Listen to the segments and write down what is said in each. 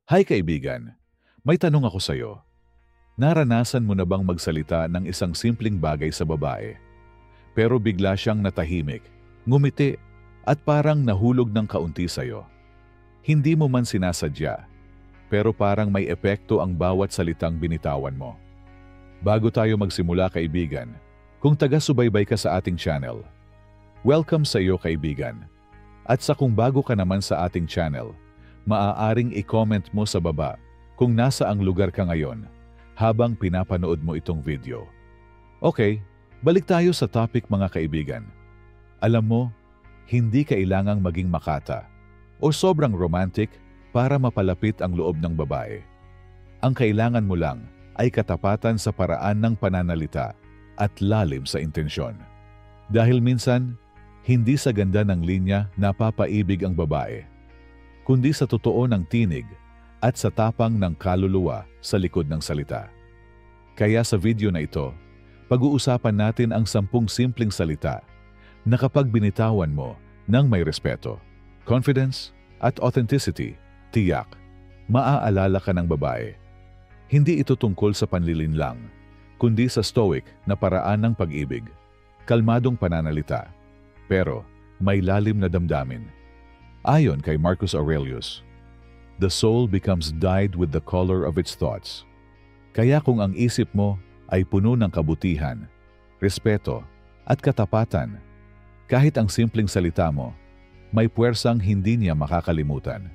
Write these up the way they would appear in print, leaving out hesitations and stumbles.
Hi kaibigan, may tanong ako sa'yo. Naranasan mo na bang magsalita ng isang simpleng bagay sa babae, pero bigla siyang natahimik, ngumiti, at parang nahulog ng kaunti sa'yo? Hindi mo man sinasadya, pero parang may epekto ang bawat salitang binitawan mo. Bago tayo magsimula kaibigan, kung taga-subaybay ka sa ating channel, welcome sa iyo kaibigan. At sa kung bago ka naman sa ating channel, maaaring i-comment mo sa baba kung nasa ang lugar ka ngayon habang pinapanood mo itong video. Okay, balik tayo sa topic mga kaibigan. Alam mo, hindi kailangang maging makata o sobrang romantic para mapalapit ang loob ng babae. Ang kailangan mo lang ay katapatan sa paraan ng pananalita at lalim sa intensyon. Dahil minsan, hindi sa ganda ng linya napapaibig ang babae, kundi sa totoo ng tinig at sa tapang ng kaluluwa sa likod ng salita. Kaya sa video na ito, pag-uusapan natin ang 10 simpleng salita na kapag binitawan mo ng may respeto, confidence at authenticity, tiyak, maaalala ka ng babae. Hindi ito tungkol sa panlilinlang, kundi sa stoic na paraan ng pag-ibig, kalmadong pananalita, pero may lalim na damdamin. Ayon kay Marcus Aurelius, the soul becomes dyed with the color of its thoughts. Kaya kung ang isip mo ay puno ng kabutihan, respeto, at katapatan, kahit ang simpleng salita mo, may puwersang hindi niya makakalimutan.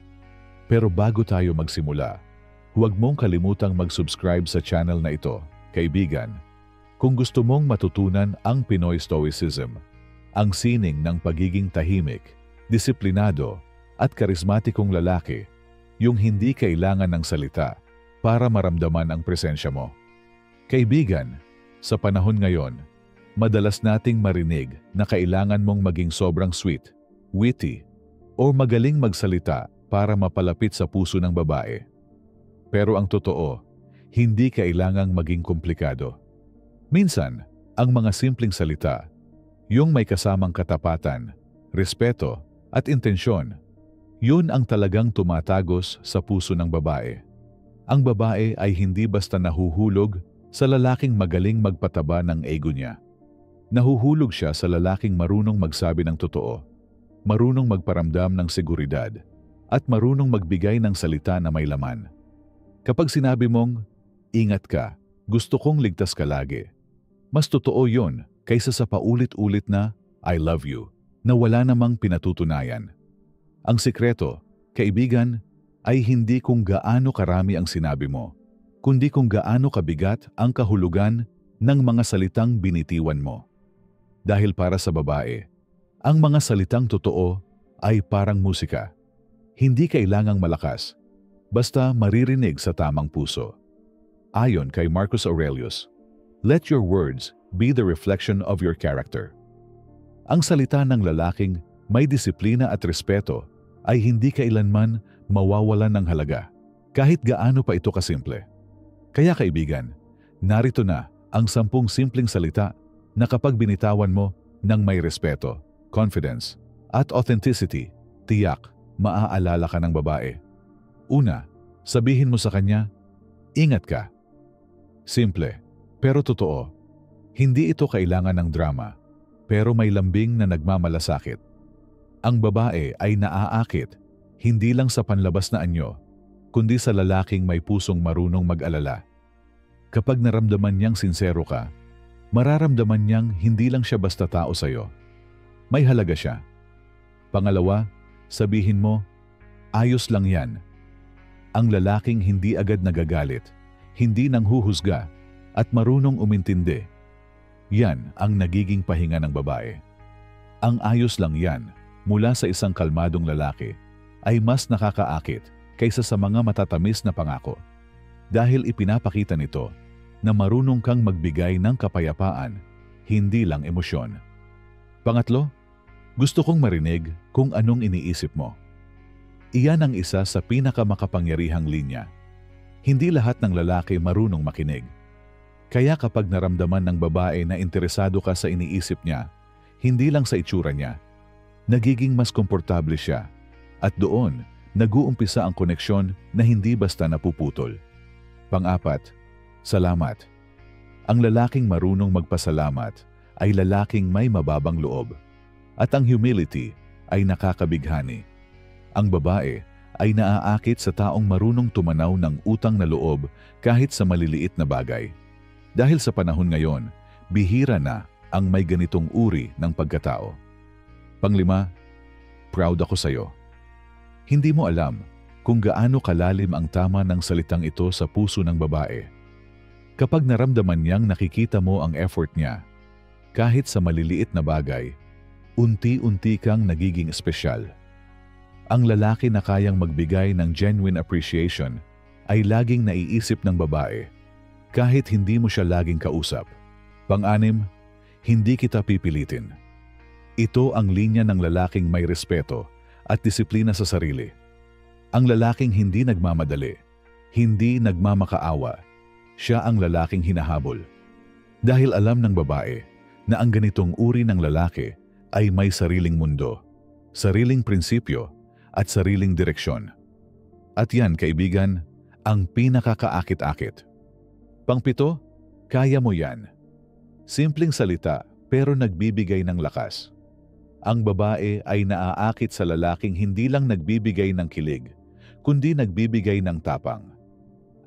Pero bago tayo magsimula, huwag mong kalimutang mag-subscribe sa channel na ito, kaibigan. Kung gusto mong matutunan ang Pinoy Stoicism, ang sining ng pagiging tahimik, disiplinado, at karismatikong lalaki, yung hindi kailangan ng salita para maramdaman ang presensya mo. Kaibigan, sa panahon ngayon, madalas nating marinig na kailangan mong maging sobrang sweet, witty, o magaling magsalita para mapalapit sa puso ng babae. Pero ang totoo, hindi kailangang maging komplikado. Minsan, ang mga simpleng salita, yung may kasamang katapatan, respeto, at intensyon, yun ang talagang tumatagos sa puso ng babae. Ang babae ay hindi basta nahuhulog sa lalaking magaling magpataba ng ego niya. Nahuhulog siya sa lalaking marunong magsabi ng totoo, marunong magparamdam ng seguridad, at marunong magbigay ng salita na may laman. Kapag sinabi mong, ingat ka, gusto kong ligtas ka lagi, mas totoo yun kaysa sa paulit-ulit na, I love you, na wala namang pinatutunayan. Ang sikreto, kaibigan, ay hindi kung gaano karami ang sinabi mo, kundi kung gaano kabigat ang kahulugan ng mga salitang binitiwan mo. Dahil para sa babae, ang mga salitang totoo ay parang musika. Hindi kailangang malakas, basta maririnig sa tamang puso. Ayon kay Marcus Aurelius, let your words be the reflection of your character. Ang salita ng lalaking may disiplina at respeto ay hindi kailanman mawawalan ng halaga, kahit gaano pa ito kasimple. Kaya kaibigan, narito na ang 10 simpleng salita na kapag binitawan mo ng may respeto, confidence, at authenticity, tiyak, maaalala ka ng babae. Una, sabihin mo sa kanya, ingat ka. Simple, pero totoo. Hindi ito kailangan ng drama, pero may lambing na nagmamalasakit. Ang babae ay naaakit, hindi lang sa panlabas na anyo, kundi sa lalaking may pusong marunong mag-alala. Kapag naramdaman niyang sincero ka, mararamdaman niyang hindi lang siya basta tao sa'yo. May halaga siya. Pangalawa, sabihin mo, ayos lang yan. Ang lalaking hindi agad nagagalit, hindi nanghuhusga, at marunong umintindi. Yan ang nagiging pahinga ng babae. Ang ayos lang yan, mula sa isang kalmadong lalaki, ay mas nakakaakit kaysa sa mga matatamis na pangako. Dahil ipinapakita nito na marunong kang magbigay ng kapayapaan, hindi lang emosyon. Pangatlo, gusto kong marinig kung anong iniisip mo. Iyan ang isa sa pinakamakapangyarihang linya. Hindi lahat ng lalaki marunong makinig. Kaya kapag naramdaman ng babae na interesado ka sa iniisip niya, hindi lang sa itsura niya, nagiging mas komportable siya. At doon, nag-uumpisa ang koneksyon na hindi basta napuputol. Pang-apat, salamat. Ang lalaking marunong magpasalamat ay lalaking may mababang loob. At ang humility ay nakakabighani. Ang babae ay naaakit sa taong marunong tumanaw ng utang na loob kahit sa maliliit na bagay. Dahil sa panahon ngayon, bihira na ang may ganitong uri ng pagkatao. Panglima, proud ako sa'yo. Hindi mo alam kung gaano kalalim ang tama ng salitang ito sa puso ng babae. Kapag naramdaman niyang nakikita mo ang effort niya, kahit sa maliliit na bagay, unti-unti kang nagiging espesyal. Ang lalaki na kayang magbigay ng genuine appreciation ay laging naiisip ng babae, kahit hindi mo siya laging kausap. Pang-anim, hindi kita pipilitin. Ito ang linya ng lalaking may respeto at disiplina sa sarili. Ang lalaking hindi nagmamadali, hindi nagmamakaawa. Siya ang lalaking hinahabol. Dahil alam ng babae na ang ganitong uri ng lalaki ay may sariling mundo, sariling prinsipyo, at sariling direksyon. At yan, kaibigan, ang pinakakaakit-akit. Pang-pito, kaya mo yan. Simpleng salita pero nagbibigay ng lakas. Ang babae ay naaakit sa lalaking hindi lang nagbibigay ng kilig, kundi nagbibigay ng tapang.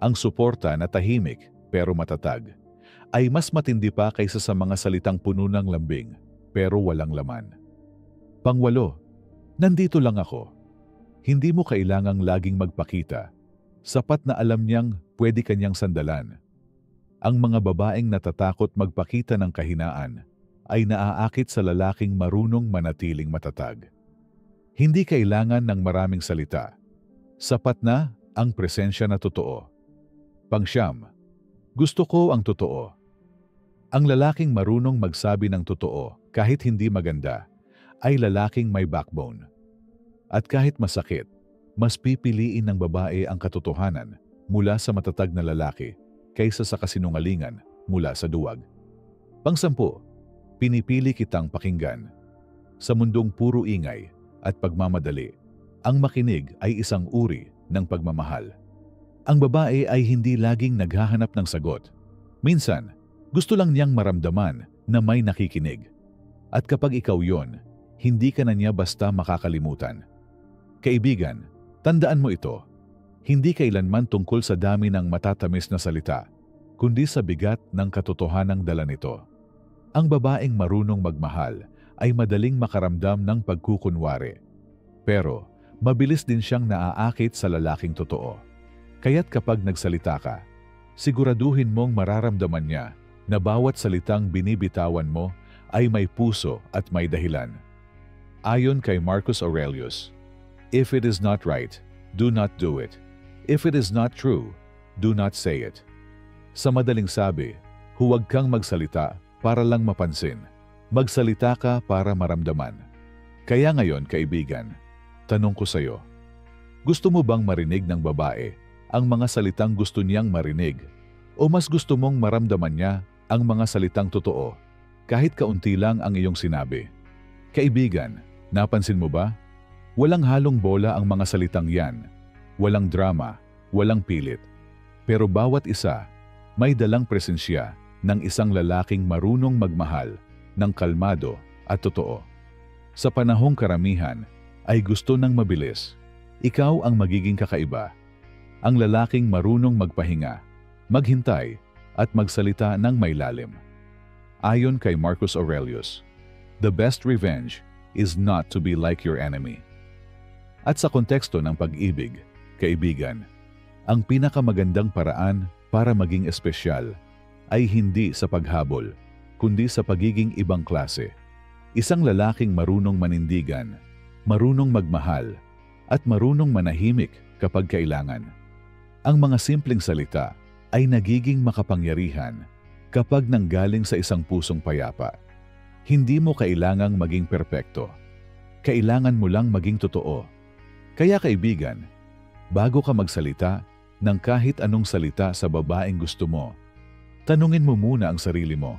Ang suporta na tahimik pero matatag ay mas matindi pa kaysa sa mga salitang puno ng lambing pero walang laman. Pang-walo, nandito lang ako. Hindi mo kailangang laging magpakita. Sapat na alam niyang pwede kanyang sandalan. Ang mga babaeng natatakot magpakita ng kahinaan ay naaakit sa lalaking marunong manatiling matatag. Hindi kailangan ng maraming salita. Sapat na ang presensya na totoo. Pang-siyam, gusto ko ang totoo. Ang lalaking marunong magsabi ng totoo kahit hindi maganda ay lalaking may backbone. At kahit masakit, mas pipiliin ng babae ang katotohanan mula sa matatag na lalaki kaysa sa kasinungalingan mula sa duwag. Pang-sampu, pinipili kitang pakinggan. Sa mundong puro ingay at pagmamadali, ang makinig ay isang uri ng pagmamahal. Ang babae ay hindi laging naghahanap ng sagot. Minsan, gusto lang niyang maramdaman na may nakikinig. At kapag ikaw yon, hindi ka na niya basta makakalimutan. Kaibigan, tandaan mo ito. Hindi kailanman tungkol sa dami ng matatamis na salita, kundi sa bigat ng katotohanang dala nito. Ang babaeng marunong magmahal ay madaling makaramdam ng pagkukunwari. Pero, mabilis din siyang naaakit sa lalaking totoo. Kaya't kapag nagsalita ka, siguraduhin mong mararamdaman niya na bawat salitang binibitawan mo ay may puso at may dahilan. Ayon kay Marcus Aurelius, if it is not right, do not do it. If it is not true, do not say it. Sa madaling sabi, huwag kang magsalita para lang mapansin. Magsalita ka para maramdaman. Kaya ngayon, kaibigan, tanong ko sa'yo, gusto mo bang marinig ng babae ang mga salitang gusto niyang marinig? O mas gusto mong maramdaman niya ang mga salitang totoo, kahit kaunti lang ang iyong sinabi? Kaibigan, napansin mo ba? Walang halong bola ang mga salitang yan. Walang drama, walang pilit. Pero bawat isa, may dalang presensya ng isang lalaking marunong magmahal, ng kalmado at totoo. Sa panahong karamihan ay gusto ng mabilis. Ikaw ang magiging kakaiba. Ang lalaking marunong magpahinga, maghintay at magsalita ng may lalim. Ayon kay Marcus Aurelius, the best revenge is not to be like your enemy. At sa konteksto ng pag-ibig, kaibigan, ang pinakamagandang paraan para maging espesyal ay hindi sa paghabol, kundi sa pagiging ibang klase. Isang lalaking marunong manindigan, marunong magmahal, at marunong manahimik kapag kailangan. Ang mga simpleng salita ay nagiging makapangyarihan kapag nanggaling sa isang pusong payapa. Hindi mo kailangang maging perpekto. Kailangan mo lang maging totoo. Kaya kaibigan, bago ka magsalita ng kahit anong salita sa babaeng gusto mo, tanungin mo muna ang sarili mo.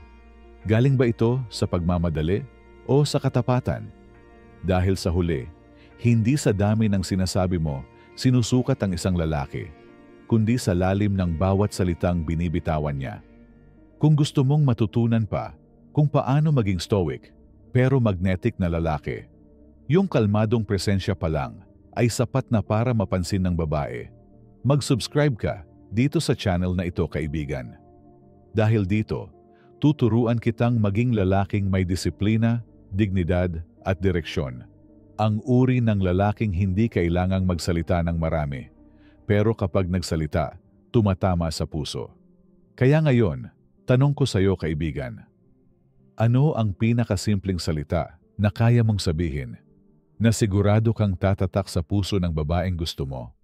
Galing ba ito sa pagmamadali o sa katapatan? Dahil sa huli, hindi sa dami ng sinasabi mo sinusukat ang isang lalaki, kundi sa lalim ng bawat salitang binibitawan niya. Kung gusto mong matutunan pa kung paano maging stoic pero magnetic na lalaki, yung kalmadong presensya pa lang ay sapat na para mapansin ng babae. Mag-subscribe ka dito sa channel na ito, kaibigan. Dahil dito, tuturuan kitang maging lalaking may disiplina, dignidad at direksyon. Ang uri ng lalaking hindi kailangang magsalita ng marami, pero kapag nagsalita, tumatama sa puso. Kaya ngayon, tanong ko sa iyo, kaibigan, ano ang pinakasimpleng salita na kaya mong sabihin na sigurado kang tatatak sa puso ng babaeng gusto mo?